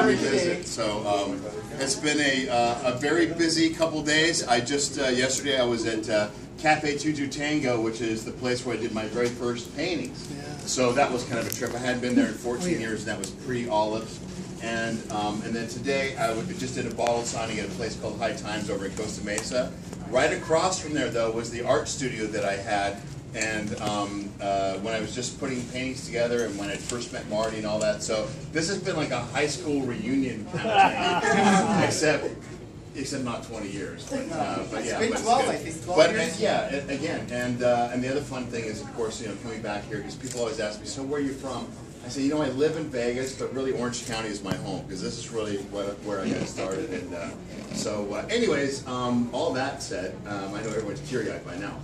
Revisit. So it's been a very busy couple days. I just yesterday I was at Cafe Tutu Tango, which is the place where I did my very first paintings. So that was kind of a trip. I hadn't been there in 14 years, and that was pre-Olives. And then today I just did a bottle signing at a place called High Times over in Costa Mesa. Right across from there, though, was the art studio that I had. And when I was just putting paintings together, and when I first met Marty and all that. So this has been like a high school reunion kind of thing, except not 20 years. But yeah, it's been 12, I think. 12 but years. yeah, again, and the other fun thing is, of course, coming back here, because people always ask me, so where are you from? I say, I live in Vegas, but really Orange County is my home, because this is really where I got started. And anyways, all that said, I know everyone's teary-eyed by now.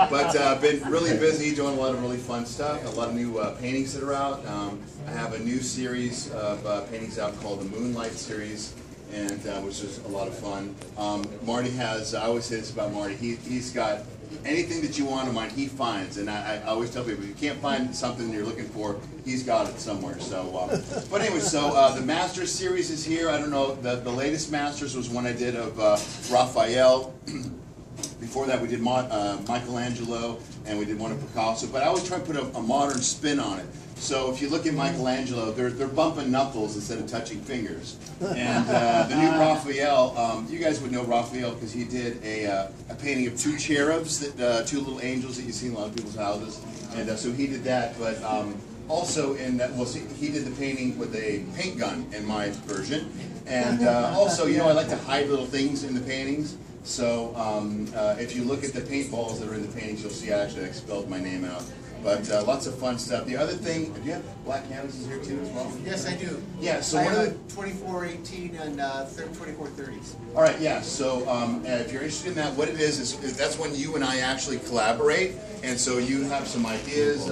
But been really busy doing a lot of really fun stuff, a lot of new paintings that are out. I have a new series of paintings out called the Moonlight series, and which is a lot of fun. Marty has, I always say this about Marty, he's got anything that you want of mine, he finds. And I always tell people, if you can't find something you're looking for, he's got it somewhere. So, but anyway, so the Masters series is here. I don't know, the latest Masters was one I did of Raphael. Before that, we did Michelangelo, and we did one of Picasso. But I always try to put a modern spin on it. So if you look at Michelangelo, they're bumping knuckles instead of touching fingers. And the new Raphael, you guys would know Raphael because he did a painting of two cherubs, two little angels that you see in a lot of people's houses. And so he did that. But also in that, he did the painting with a paint gun in my version. And also, I like to hide little things in the paintings. So if you look at the paintballs that are in the paintings, you'll see I actually expelled my name out. But lots of fun stuff. The other thing, do you have black canvases here too as well? Yes, I do. Yeah, so I have 2418 and 2430s. All right, yeah. So if you're interested in that, what it is that's when you and I actually collaborate, and so you have some ideas.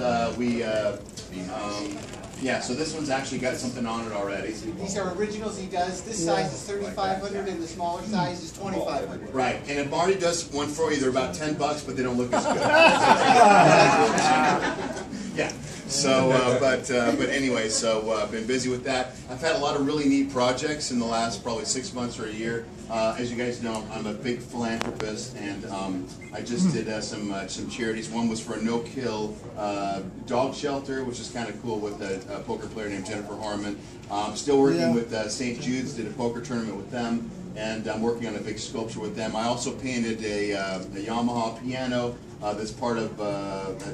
Yeah, so this one's actually got something on it already. These are originals he does. This size is 3,500 and the smaller size is 2,500. Right, and if Marty does one for you, they're about $10, but they don't look as good. Yeah. So, but anyway, so I've been busy with that. I've had a lot of really neat projects in the last probably 6 months or a year. As you guys know, I'm a big philanthropist, and I just did some charities. One was for a no-kill dog shelter, which is kind of cool, with a poker player named Jennifer Harmon. Still working with St. Jude's, did a poker tournament with them, and I'm working on a big sculpture with them. I also painted a Yamaha piano. That's part of,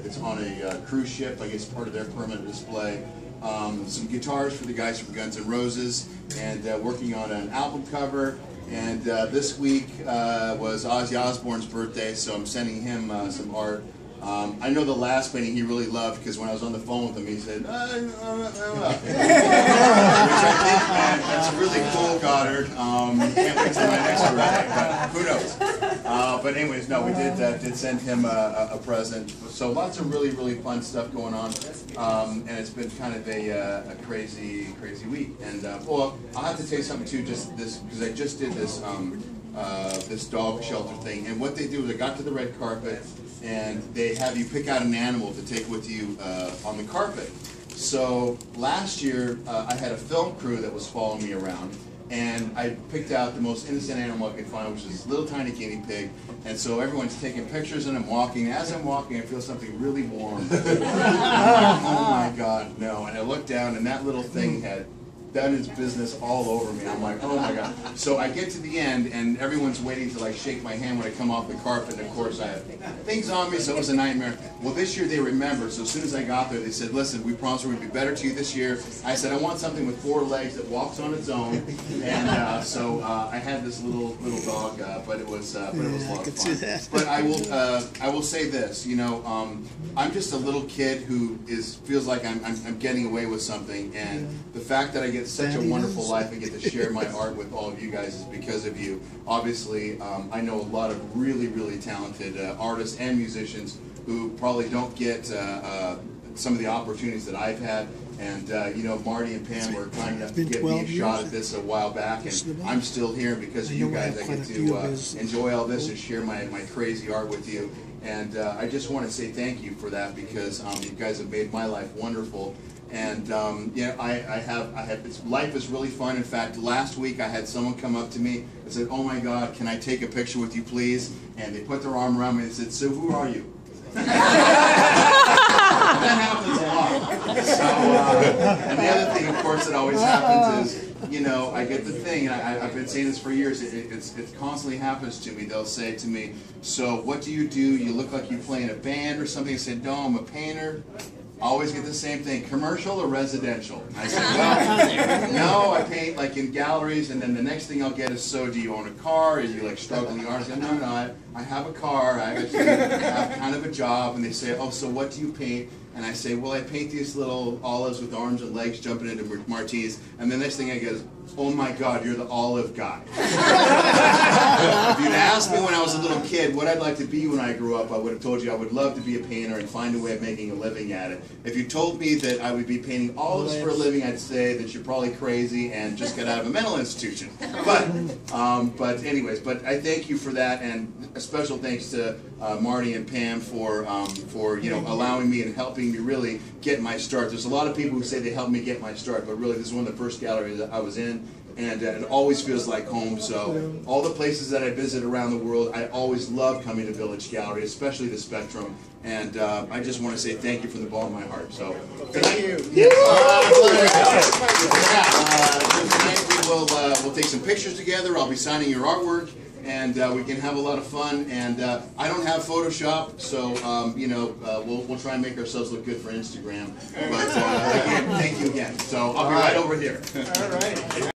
it's on a cruise ship, I guess part of their permanent display. Some guitars for the guys from Guns N' Roses, and working on an album cover. And this week was Ozzy Osbourne's birthday, so I'm sending him some art. I know the last painting he really loved, because when I was on the phone with him, he said, which I think, man, that's really cool, Godard. Can't wait till my next birthday, but who knows? But anyways, no, we did send him a present. So lots of really, really fun stuff going on, and it's been kind of a crazy week. And well, I'll have to tell you something too, just this, because I just did this this dog shelter thing, and what they do is I got to the red carpet, and they have you pick out an animal to take with you on the carpet. So last year I had a film crew that was following me around, and I picked out the most innocent animal I could find, which is this little tiny guinea pig. And so everyone's taking pictures, and I'm walking. As I'm walking, I feel something really warm. I'm like, oh my God, no. And I look down, and that little thing had done its business all over me. I'm like, oh my God. So I get to the end, and everyone's waiting to like shake my hand when I come off the carpet, and of course I have things on me, so it was a nightmare. Well, this year they remembered, so as soon as I got there, they said, listen, we promise we'll be better to you this year. I said, I want something with 4 legs that walks on its own, and so I had this little dog, but it was a lot of fun. But I will say this, I'm just a little kid who feels like I'm getting away with something, and the fact that I get such a wonderful life and get to share my art with all of you guys is because of you. Obviously, I know a lot of really, really talented artists and musicians who probably don't get some of the opportunities that I've had. And Marty and Pam were kind enough to give me a shot at this a while back, and I'm still here because of you guys. I get to enjoy all this and share my crazy art with you. And I just want to say thank you for that, because you guys have made my life wonderful. And yeah, life is really fun. In fact, last week I had someone come up to me and said, "Oh my God, can I take a picture with you, please?" And they put their arm around me and said, "So who are you?" That happens a lot. So, and the other thing, of course, that always happens is, you know, I get the thing, and I've been saying this for years, it constantly happens to me. They'll say to me, "So what do? You look like you play in a band or something." I said, "No, I'm a painter." Always get the same thing, commercial or residential? I said, well, no, I paint like in galleries, and then the next thing I'll get is, "So do you own a car? Are you like struggling artist?" I said, no, I have a car, I actually have kind of a job. And they say, "Oh, so what do you paint?" And I say, "Well, I paint these little olives with arms and legs jumping into martinis." And the next thing I get is, "Oh my God, you're the olive guy." If you'd asked me when I was a little kid what I'd like to be when I grew up, I would have told you I would love to be a painter and find a way of making a living at it. If you told me that I would be painting olives for a living, I'd say that you're probably crazy and just got out of a mental institution. But anyways, but I thank you for that, and a special thanks to Marty and Pam for you know, allowing me and helping me really get my start. There's a lot of people who say they helped me get my start, but really this is one of the first galleries that I was in. And it always feels like home. So all the places that I visit around the world, I always love coming to Village Gallery, especially the Spectrum. And I just want to say thank you from the bottom of my heart. So thank you. Yes. Tonight we'll take some pictures together. I'll be signing your artwork, and we can have a lot of fun. And I don't have Photoshop, so you know, we'll try and make ourselves look good for Instagram. But again, thank you again. So I'll be right over here. All right.